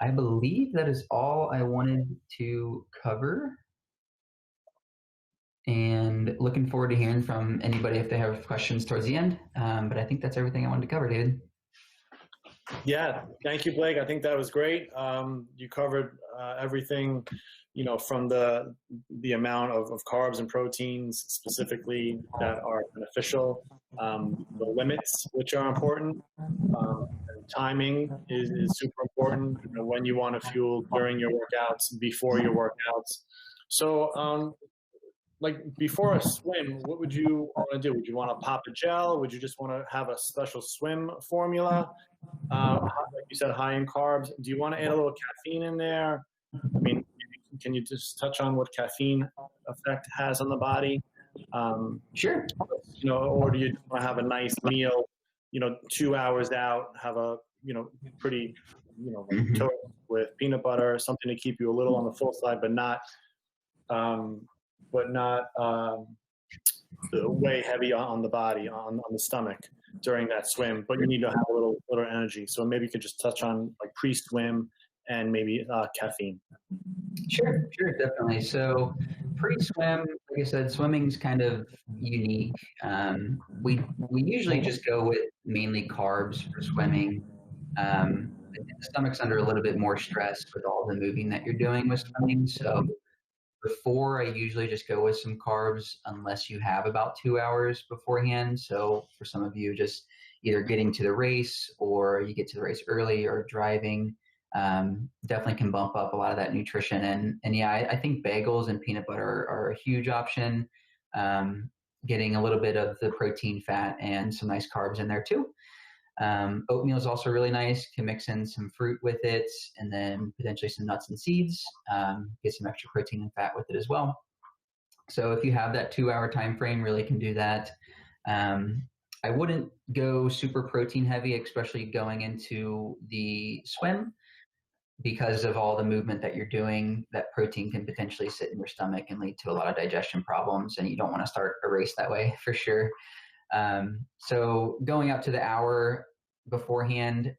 D: I believe that is all I wanted to cover. And looking forward to hearing from anybody if they have questions towards the end. But I think that's everything I wanted to cover, David.
A: Yeah, thank you, Blake. I think that was great. You covered everything, from the amount of carbs and proteins specifically that are beneficial, the limits, which are important. Timing is super important, when you want to fuel during your workouts, before your workouts. So, like before a swim, what would you want to do? Would you want to pop a gel? Would you just want to have a special swim formula? Like you said, high in carbs. Do you want to add a little caffeine in there? I mean, can you just touch on what caffeine effect has on the body?
D: Sure.
A: Or do you just want to have a nice meal, 2 hours out, have a, pretty, toast with peanut butter, something to keep you a little on the full side, but not way heavy on the body, on the stomach during that swim, but you need to have a little energy. So maybe you could just touch on like pre-swim and maybe caffeine.
D: Sure, definitely. So pre-swim, like I said, swimming's kind of unique. We usually just go with mainly carbs for swimming. The stomach's under a little bit more stress with all the moving that you're doing with swimming. So before, I usually just go with some carbs unless you have about 2 hours beforehand. So for some of you, just either getting to the race or you get to the race early or driving, definitely can bump up a lot of that nutrition. And yeah, I think bagels and peanut butter are a huge option. Getting a little bit of the protein, fat, and some nice carbs in there too. Oatmeal is also really nice. Can mix in some fruit with it, and then potentially some nuts and seeds. Get some extra protein and fat with it as well. So if you have that 2 hour time frame, really can do that. I wouldn't go super protein heavy, especially going into the swim. because of all the movement that you're doing, that protein can potentially sit in your stomach and lead to a lot of digestion problems, and you don't want to start a race that way for sure. So going up to the hour beforehand,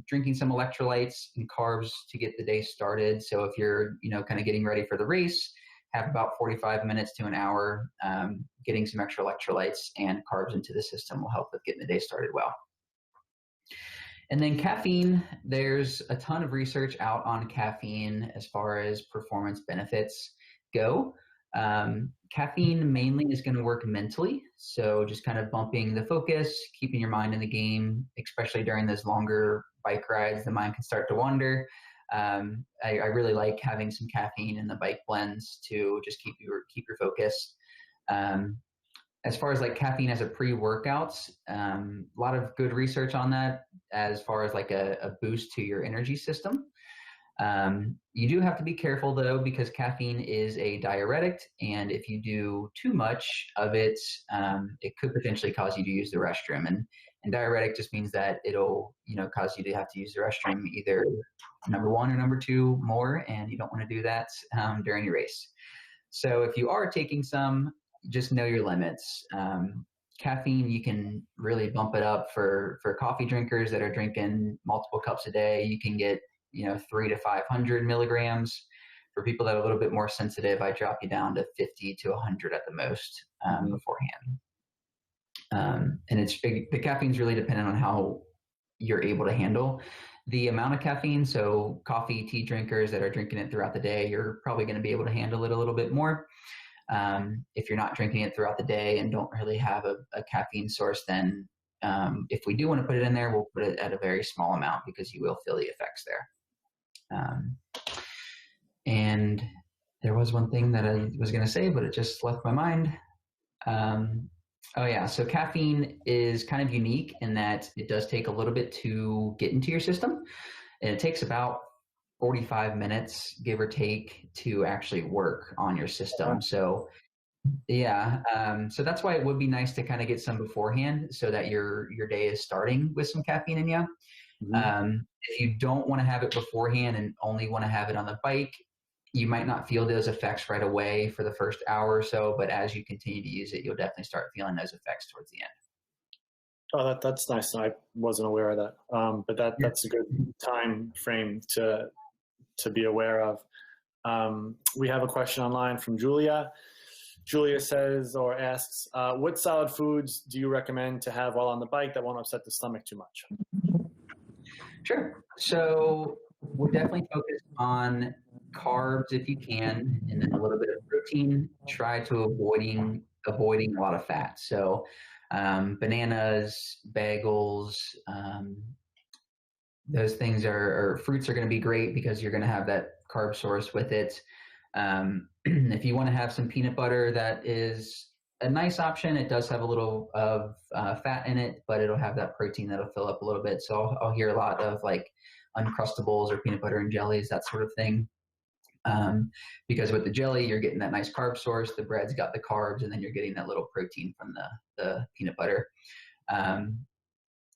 D: drinking some electrolytes and carbs to get the day started. So if you're, kind of getting ready for the race, have about 45 minutes to an hour, getting some extra electrolytes and carbs into the system will help with getting the day started well. And then caffeine, there's a ton of research out on caffeine as far as performance benefits go. Caffeine mainly is going to work mentally. So just kind of bumping the focus, keeping your mind in the game, especially during those longer bike rides, the mind can start to wander. I really like having some caffeine in the bike blends to just keep your focus. As far as like caffeine as a pre-workout, a lot of good research on that as far as like a boost to your energy system. You do have to be careful though, because caffeine is a diuretic, and if you do too much of it, it could potentially cause you to use the restroom. And diuretic just means that it'll, cause you to have to use the restroom either number 1 or number 2 more, and you don't want to do that during your race. So if you are taking some, just know your limits. Caffeine, you can really bump it up for coffee drinkers that are drinking multiple cups a day. You can get 300 to 500 milligrams. For people that are a little bit more sensitive, I drop you down to 50 to 100 at the most beforehand. And the caffeine's really dependent on how you're able to handle the amount of caffeine. So coffee, tea drinkers that are drinking it throughout the day, you're probably going to be able to handle it a little bit more. If you're not drinking it throughout the day and don't really have a caffeine source, then if we do want to put it in there, we'll put it at a very small amount because you will feel the effects there. And there was one thing that I was going to say, but it just left my mind. Oh yeah, so caffeine is kind of unique in that it does take a little bit to get into your system, and it takes about 45 minutes, give or take, to actually work on your system. So yeah, so that's why it would be nice to kind of get some beforehand so that your day is starting with some caffeine in you. If you don't want to have it beforehand and only want to have it on the bike, you might not feel those effects right away for the first hour or so, but as you continue to use it, you'll definitely start feeling those effects towards the end.
A: Oh, that's nice. I wasn't aware of that. But that's a good time frame to be aware of. We have a question online from Julia. Julia says or asks, what solid foods do you recommend to have while on the bike that won't upset the stomach too much?
D: Sure. So we'll definitely focus on carbs if you can, and then a little bit of protein. Try to avoiding a lot of fat. So bananas, bagels, those things or fruits are going to be great because you're going to have that carb source with it. If you want to have some peanut butter, that is a nice option. It does have a little of fat in it, but it'll have that protein that'll fill up a little bit. So I'll hear a lot of like Uncrustables or peanut butter and jellies, that sort of thing. Because with the jelly, you're getting that nice carb source. The bread's got the carbs, and then you're getting that little protein from the peanut butter.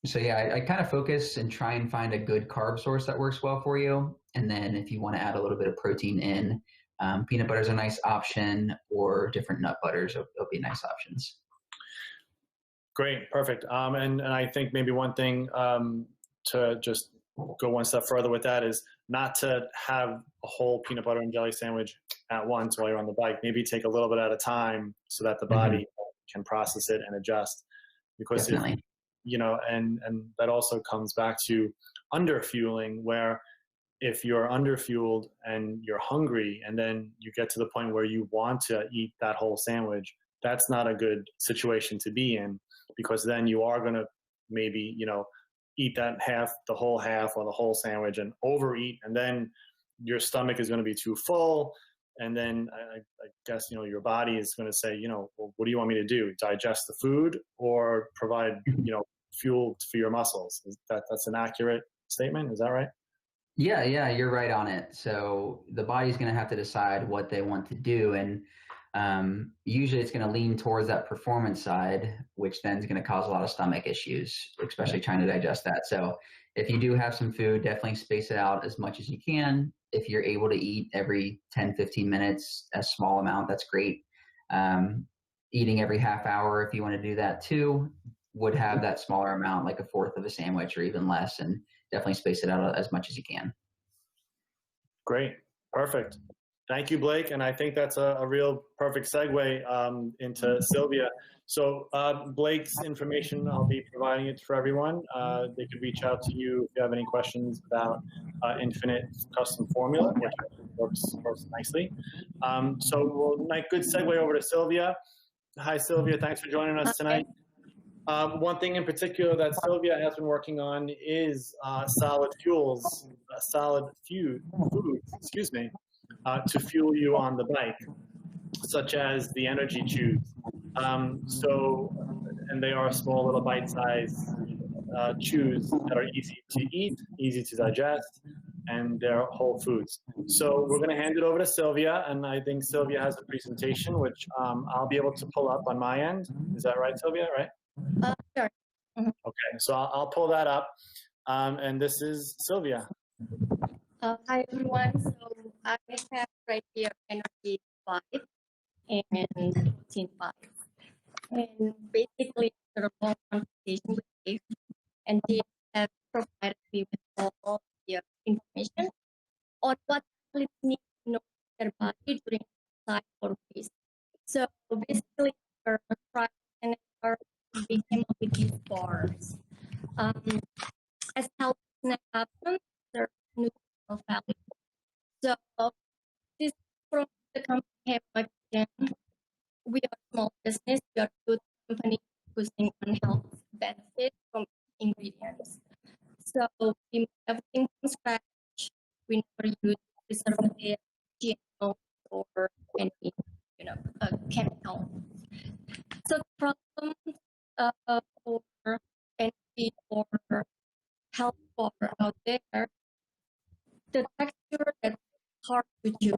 D: So yeah, I kind of focus and try and find a good carb source that works well for you. And then if you want to add a little bit of protein in, peanut butter is a nice option, or different nut butters will be nice options.
A: Great, perfect. And I think maybe one thing to just go one step further with that is not to have a whole peanut butter and jelly sandwich at once while you're on the bike. Maybe take a little bit at a time so that the body can process it and adjust. Because
D: Definitely.
A: And that also comes back to underfueling, where if you're underfueled and you're hungry and then you get to the point where you want to eat that whole sandwich, that's not a good situation to be in, because then you are going to maybe, eat that the whole half or the whole sandwich and overeat, and then your stomach is going to be too full. And then I guess, your body is going to say, well, what do you want me to do? Digest the food or provide, fuel for your muscles? That's an accurate statement. Is that right?
D: Yeah, you're right on it. So the body's going to have to decide what they want to do. And usually it's going to lean towards that performance side, which then is going to cause a lot of stomach issues, especially trying to digest that. So if you do have some food, definitely space it out as much as you can. If you're able to eat every 10, 15 minutes, a small amount, that's great. Eating every half hour, if you want to do that too, would have that smaller amount, like a fourth of a sandwich or even less, and definitely space it out as much as you can.
A: Great. Perfect. Thank you, Blake. And I think that's a real perfect segue into Selvia. So Blake's information, I'll be providing it for everyone. They could reach out to you if you have any questions about Infinit custom formula, which works nicely. Good segue over to Selvia. Hi, Selvia. Thanks for joining us tonight. One thing in particular that Selvia has been working on is solid foods, to fuel you on the bike, such as the energy chews. And they are small little bite-sized chews that are easy to eat, easy to digest, and they're whole foods. So we're going to hand it over to Selvia, and I think Selvia has a presentation, which I'll be able to pull up on my end. Is that right, Selvia, right?
E: Sure. Mm-hmm.
A: Okay, so I'll pull that up, and this is Selvia.
E: Hi everyone. So I have right here energy 5 and protein 5, and basically the long conversation with Dave, and they have provided me with all the information on what athletes need to know their body during exercise or race. So basically, our trial and we came up with these bars. As health snack options, they're nutritional value. So this from the company Mitchener. We are a small business. We are a good company focusing on health benefits from ingredients. So we make everything from scratch. We never use preservative, GMO, or any chemical. So the problem for energy or health bar out there, the texture that's hard to chew.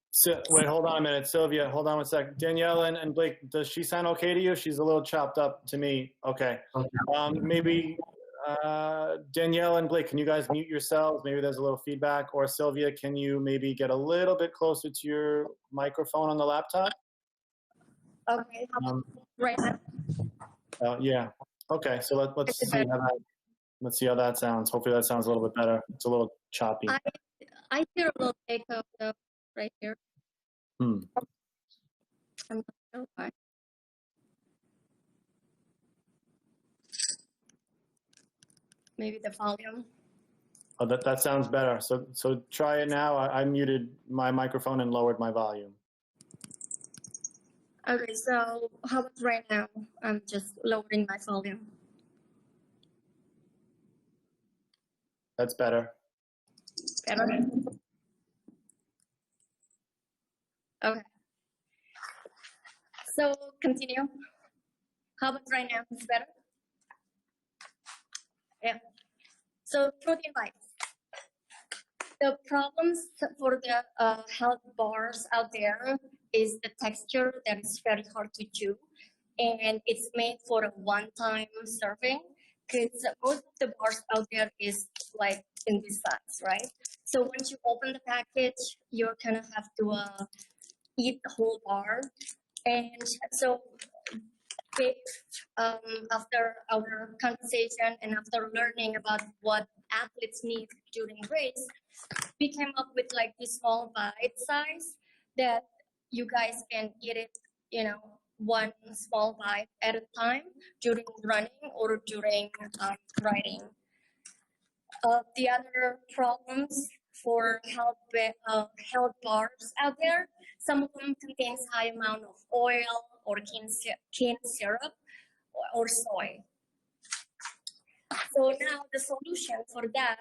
A: So, wait, hold on a minute. Selvia, hold on one sec. Danielle and Blake, does she sound okay to you? She's a little chopped up to me. Okay. Maybe Danielle and Blake, can you guys mute yourselves? Maybe there's a little feedback. Or Selvia, can you maybe get a little bit closer to your microphone on the laptop?
E: Okay. Right now.
A: Yeah. Okay. So let's see how that sounds. Hopefully that sounds a little bit better. It's a little choppy.
E: I hear a little echo though, right here. I'm not sure why. Maybe the volume.
A: Oh, that sounds better. So try it now. I muted my microphone and lowered my volume.
E: Okay, so how about right now? I'm just lowering my volume.
A: That's better.
E: Better? Okay. So continue. How about right now? It's better? Yeah. So protein bites. The problems for the health bars out there is the texture that is very hard to chew, and it's made for a one-time serving, because most of the bars out there is like in this size, right? So once you open the package, you're gonna have to eat the whole bar. And so after our conversation and after learning about what athletes need during race, we came up with like this small bite size that you guys can eat it, one small bite at a time during running or during riding. The other problems for health bars out there, some of them contains high amount of oil or cane syrup or soy. So now the solution for that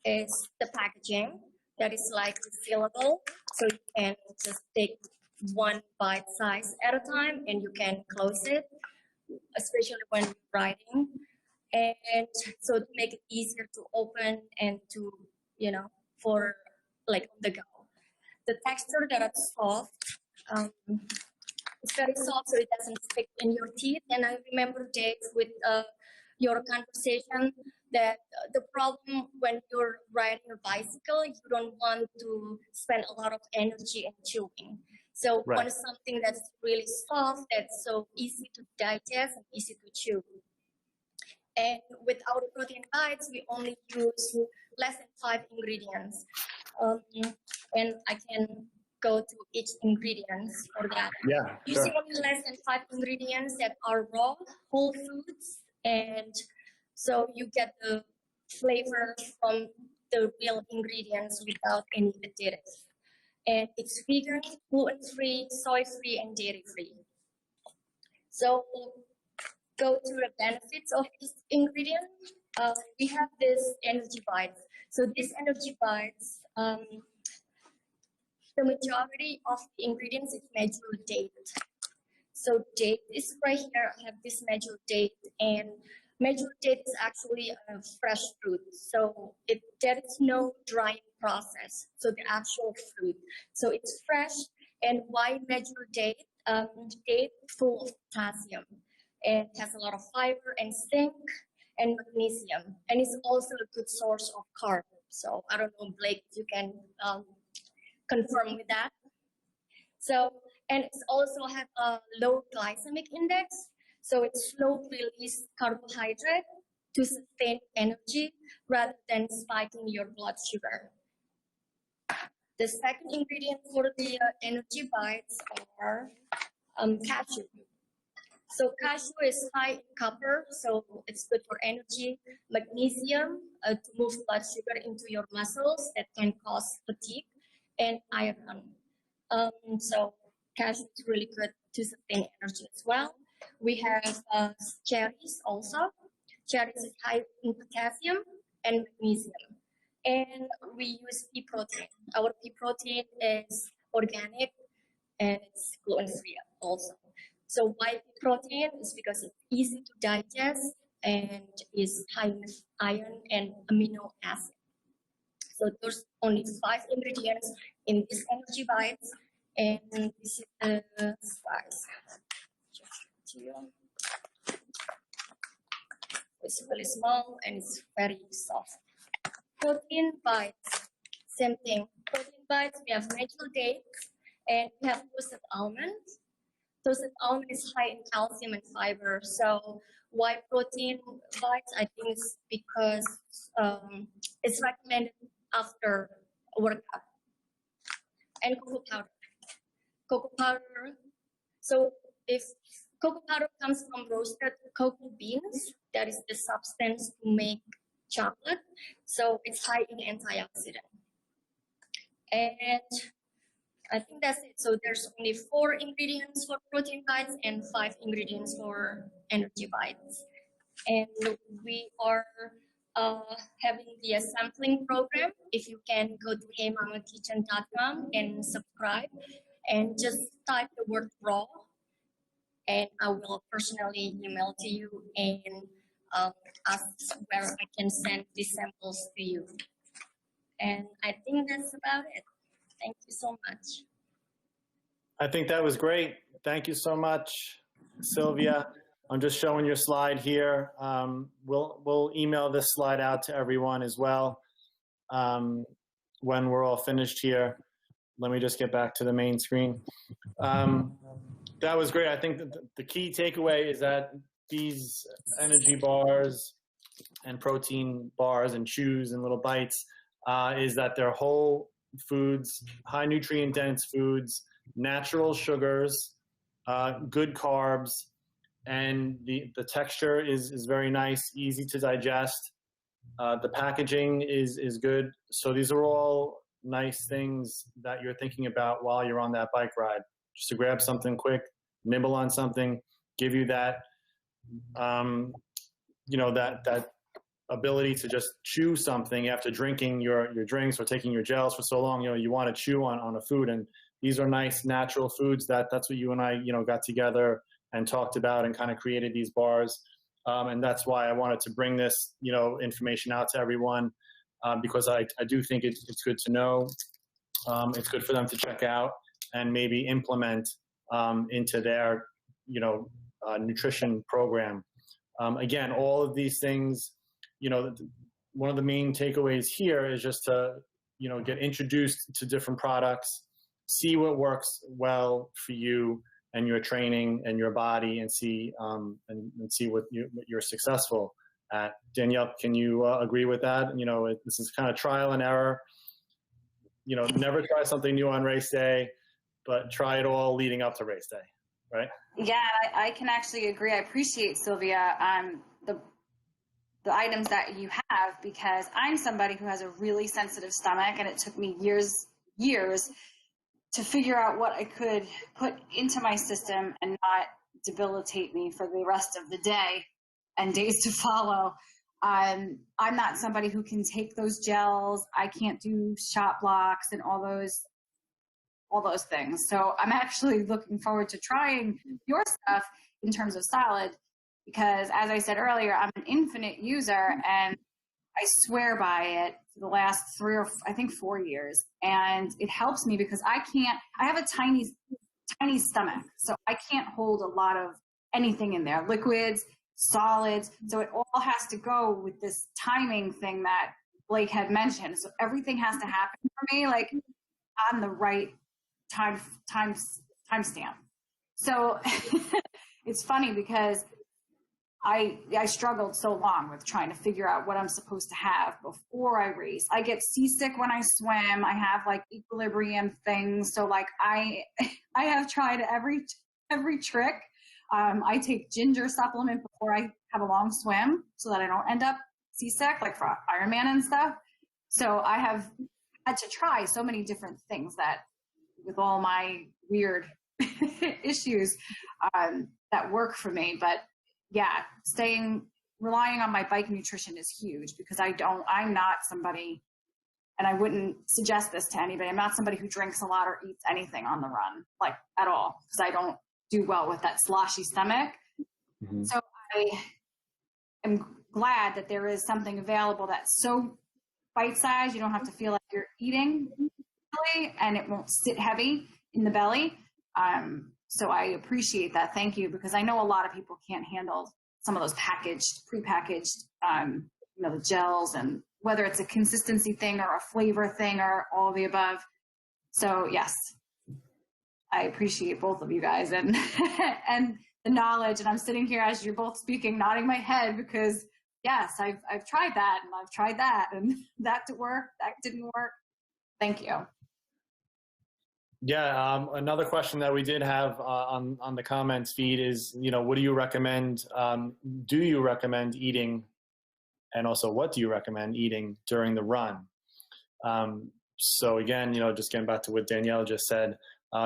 E: is the packaging that is like refillable, so you can just take one bite size at a time and you can close it, especially when riding. And so to make it easier to open and to, for like on the go. The texture that is soft, It's very soft, so it doesn't stick in your teeth. And I remember, Dave, with your conversation, that the problem when you're riding a bicycle, you don't want to spend a lot of energy in chewing. So
A: Right.
E: want something that's really soft, that's so easy to digest and easy to chew. And with our protein bites, we only use less than 5 ingredients. And I can go to each ingredients for that.
A: Yeah,
E: Using
A: sure.
E: only less than 5 ingredients that are raw, whole foods, and so you get the flavor from the real ingredients without any additives. And it's vegan, gluten-free, soy-free, and dairy-free. So go to the benefits of each ingredient. We have this energy bites. So these energy bites, the majority of the ingredients is measured date. So date is right here. I have this measured date, and measured date is actually a fresh fruit. So there is no drying process. So the actual fruit. So it's fresh. And why measured date? Date full of potassium. And has a lot of fiber and zinc and magnesium. And it's also a good source of carb. So I don't know, Blake, if you can confirm with that. So, and it's also have a low glycemic index. So it's slow release carbohydrate to sustain energy rather than spiking your blood sugar. The second ingredient for the energy bites are cashew. So cashew is high in copper, so it's good for energy, magnesium to move blood sugar into your muscles that can cause fatigue, and iron. So cashew is really good to sustain energy as well. We have cherries also. Cherries is high in potassium and magnesium. And we use pea protein. Our pea protein is organic and it's gluten-free also. So why pea protein is because it's easy to digest and is high in iron and amino acid. So there's only 5 ingredients in this energy bites, and this is the size. It's really small and it's very soft. Protein bites, same thing. Protein bites, we have natural dates and we have toasted almonds. Toasted almond is high in calcium and fiber. So why protein bites? I think it's because it's recommended after a workout. And cocoa powder. Cocoa powder. So if cocoa powder comes from roasted cocoa beans, that is the substance to make chocolate. So it's high in antioxidant. And I think that's it. So there's only 4 ingredients for protein bites and 5 ingredients for energy bites. And we are having the sampling program. If you can go to heymamakitchen.com and subscribe and just type the word raw, and I will personally email to you and ask where I can send these samples to you. And I think that's about it. Thank you so much.
A: I think that was great. Thank you so much, Selvia. I'm just showing your slide here. We'll email this slide out to everyone as well when we're all finished here. Let me just get back to the main screen. That was great. I think that the key takeaway is that these energy bars and protein bars and chews and little bites is that they're whole foods, high nutrient dense foods, natural sugars, good carbs, and the texture is very nice, easy to digest. The packaging is good. So these are all nice things that you're thinking about while you're on that bike ride. Just to grab something quick, nibble on something, give you that, that ability to just chew something after drinking your drinks or taking your gels for so long. You want to chew on a food, and these are nice natural foods. That's what you and I got together and talked about and kind of created these bars. And that's why I wanted to bring this information out to everyone, because I do think it's good to know. It's good for them to check out and maybe implement into their, nutrition program. Again, all of these things, one of the main takeaways here is just to, get introduced to different products, see what works well for you and your training and your body, and see and see what you're successful at. Danielle, can you agree with that? This is kind of trial and error. Never try something new on race day, but try it all leading up to race day, right?
B: Yeah, I can actually agree. I appreciate, Sylvia, the items that you have, because I'm somebody who has a really sensitive stomach, and it took me years to figure out what I could put into my system and not debilitate me for the rest of the day and days to follow. I'm not somebody who can take those gels. I can't do shot blocks and all those things. So I'm actually looking forward to trying your stuff in terms of solid, because as I said earlier, I'm an Infinit user, and I swear by it for the last 3 or 4 years. And it helps me because I have a tiny stomach, so I can't hold a lot of anything in there, liquids, solids. So it all has to go with this timing thing that Blake had mentioned. So everything has to happen for me, like on the right timestamp. So it's funny because I struggled so long with trying to figure out what I'm supposed to have before I race. I get seasick when I swim. I have like equilibrium things. So like I have tried every trick. I take ginger supplement before I have a long swim so that I don't end up seasick, like for Ironman and stuff. So I have had to try so many different things that, with all my weird issues, that work for me. But yeah, relying on my bike nutrition is huge, because I'm not somebody, and I wouldn't suggest this to anybody, I'm not somebody who drinks a lot or eats anything on the run, like at all, because I don't do well with that sloshy stomach. Mm-hmm. So I am glad that there is something available that's so bite-sized, you don't have to feel like you're eating really, and it won't sit heavy in the belly. So I appreciate that. Thank you, because I know a lot of people can't handle some of those prepackaged, the gels, and whether it's a consistency thing or a flavor thing or all the above. So yes, I appreciate both of you guys and and the knowledge. And I'm sitting here as you're both speaking, nodding my head, because yes, I've tried that, and I've tried that, and that didn't work. That didn't work. Thank you.
A: Yeah, another question that we did have on the comments feed is, what do you recommend? Do you recommend eating, and also what do you recommend eating during the run? So again, just getting back to what Danielle just said,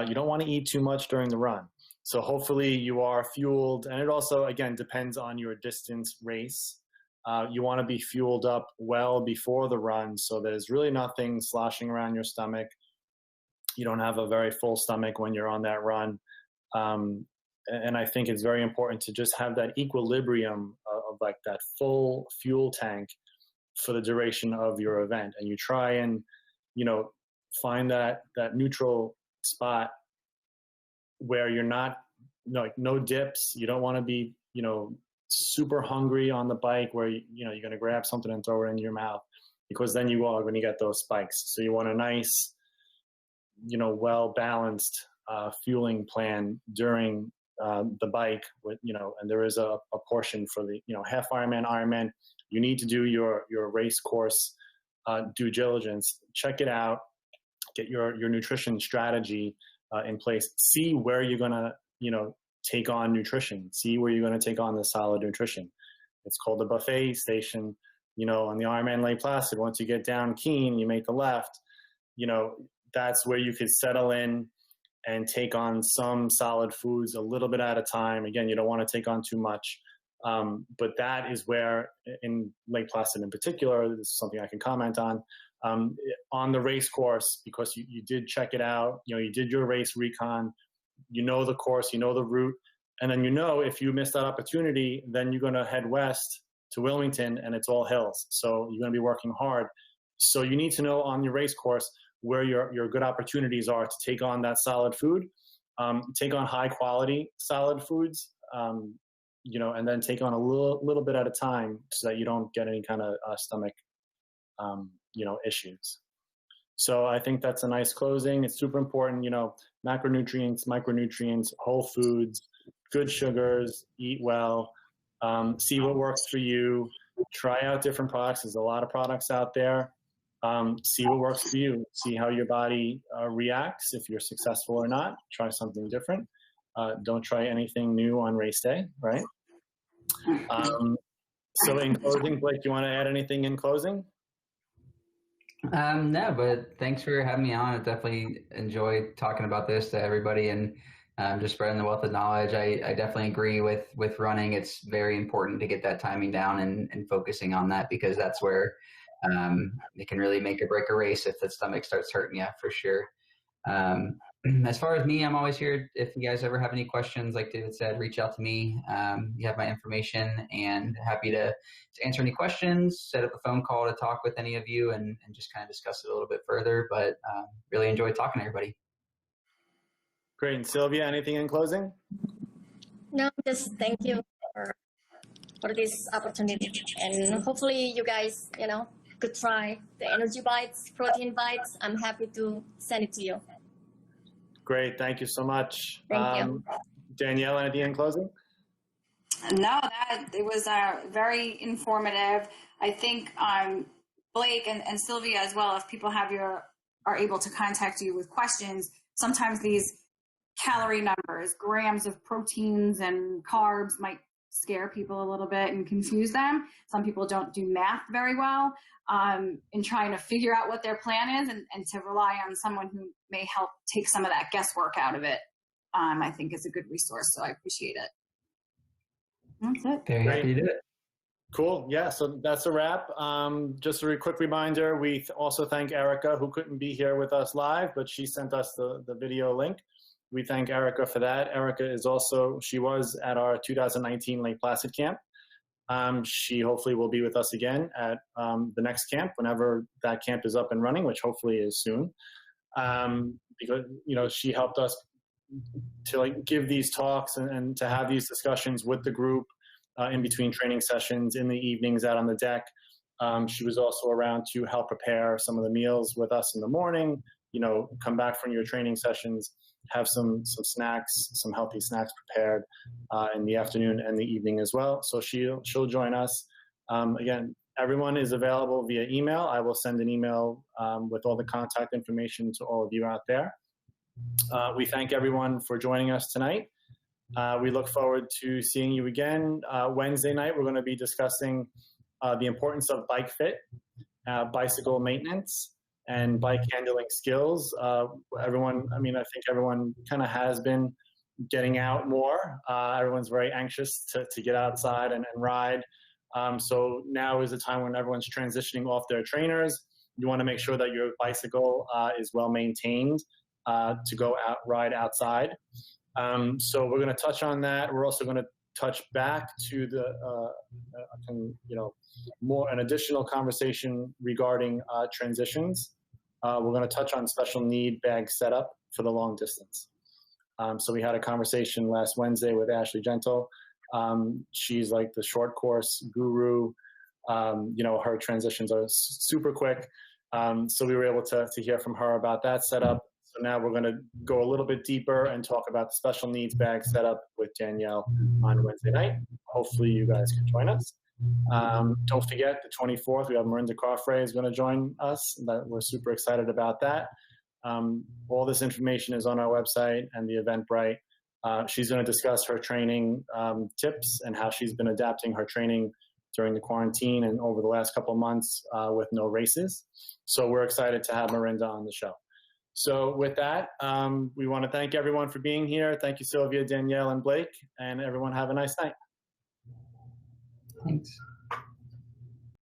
A: you don't want to eat too much during the run. So hopefully you are fueled, and it also, again, depends on your distance race. You want to be fueled up well before the run, so there's really nothing sloshing around your stomach. You don't have a very full stomach when you're on that run. And I think it's very important to just have that equilibrium of like that full fuel tank for the duration of your event. And you try and, find that neutral spot where you're not, no dips. You don't want to be, super hungry on the bike where, you're going to grab something and throw it in your mouth, because then you are going to get those spikes. So you want a nice, well-balanced fueling plan during the bike with, and there is a portion for the, half Ironman. You need to do your race course due diligence, check it out, get your nutrition strategy in place, see where you're going to, take on nutrition, see where you're going to take on the solid nutrition. It's called the buffet station, on the Ironman Lake Placid. Once you get down Keene, you make the left, that's where you could settle in and take on some solid foods a little bit at a time. Again, you don't want to take on too much. But that is where, in Lake Placid in particular, this is something I can comment on the race course, because you did check it out, you did your race recon, the course, the route, and then if you miss that opportunity, then you're going to head west to Wilmington, and it's all hills. So you're going to be working hard. So you need to know on your race course where your good opportunities are to take on that solid food, take on high quality solid foods, you know, and then take on a little bit at a time so that you don't get any kind of stomach, you know, issues. So I think that's a nice closing. It's super important, you know, macronutrients, micronutrients, whole foods, good sugars, eat well, see what works for you, try out different products. There's a lot of products out there. See what works for you, see how your body reacts, if you're successful or not, try something different. Don't try anything new on race day, right? So in closing, Blake, do you want to add anything in closing?
D: No, but thanks for having me on. I definitely enjoyed talking about this to everybody and just spreading the wealth of knowledge. I definitely agree with running. It's very important to get that timing down and focusing on that, because that's where it can really make or break a race if the stomach starts hurting you, for sure. As far as me, I'm always here. If you guys ever have any questions, like David said, reach out to me. You have my information, and happy to answer any questions, set up a phone call to talk with any of you and just kind of discuss it a little bit further. But really enjoyed talking to everybody.
A: Great. And Sylvia, anything in closing?
E: No, just thank you for this opportunity, and hopefully you guys, you know, could try the energy bites, protein bites. I'm happy to send it to you.
A: Great. Thank you so much.
E: Thank you.
A: Danielle, anything in closing?
B: No, it was very informative. I think Blake and Sylvia as well, if people are able to contact you with questions, sometimes these calorie numbers, grams of proteins and carbs might scare people a little bit and confuse them. Some people don't do math very well in trying to figure out what their plan is, and to rely on someone who may help take some of that guesswork out of it, I think is a good resource. So I appreciate it. That's it.
D: Very happy to do it.
A: Cool. Yeah, so that's a wrap. Just a quick reminder, we also thank Erika, who couldn't be here with us live, but she sent us the video link. We thank Erika for that. Erika is also, she was at our 2019 Lake Placid camp. She hopefully will be with us again at the next camp, whenever that camp is up and running, which hopefully is soon. Because, you know, she helped us to like give these talks and to have these discussions with the group in between training sessions, in the evenings out on the deck. She was also around to help prepare some of the meals with us in the morning, you know, come back from your training sessions, have some snacks, some healthy snacks prepared in the afternoon and the evening as well. So she'll join us. Again, everyone is available via email. I will send an email with all the contact information to all of you out there. We thank everyone for joining us tonight. We look forward to seeing you again. Wednesday night, we're going to be discussing the importance of bike fit, bicycle maintenance, and bike handling skills. Everyone, I mean, I think everyone kind of has been getting out more. Everyone's very anxious to get outside and ride. So now is the time when everyone's transitioning off their trainers. You want to make sure that your bicycle is well maintained to go out, ride outside. So we're going to touch on that. We're also going to touch back to the, you know, more an additional conversation regarding transitions. We're going to touch on special need bag setup for the long distance. So we had a conversation last Wednesday with Ashley Gentle. She's like the short course guru. You know, her transitions are super quick. So we were able to hear from her about that setup. So now we're going to go a little bit deeper and talk about the special needs bag setup with Danielle on Wednesday night. Hopefully you guys can join us. Don't forget, the 24th, we have Miranda Coffray is going to join us. We're super excited about that. All this information is on our website and the Eventbrite. She's going to discuss her training tips and how she's been adapting her training during the quarantine and over the last couple of months with no races. So we're excited to have Miranda on the show. So with that, we want to thank everyone for being here. Thank you, Sylvia, Danielle, and Blake, and everyone have a nice night.
D: Thanks.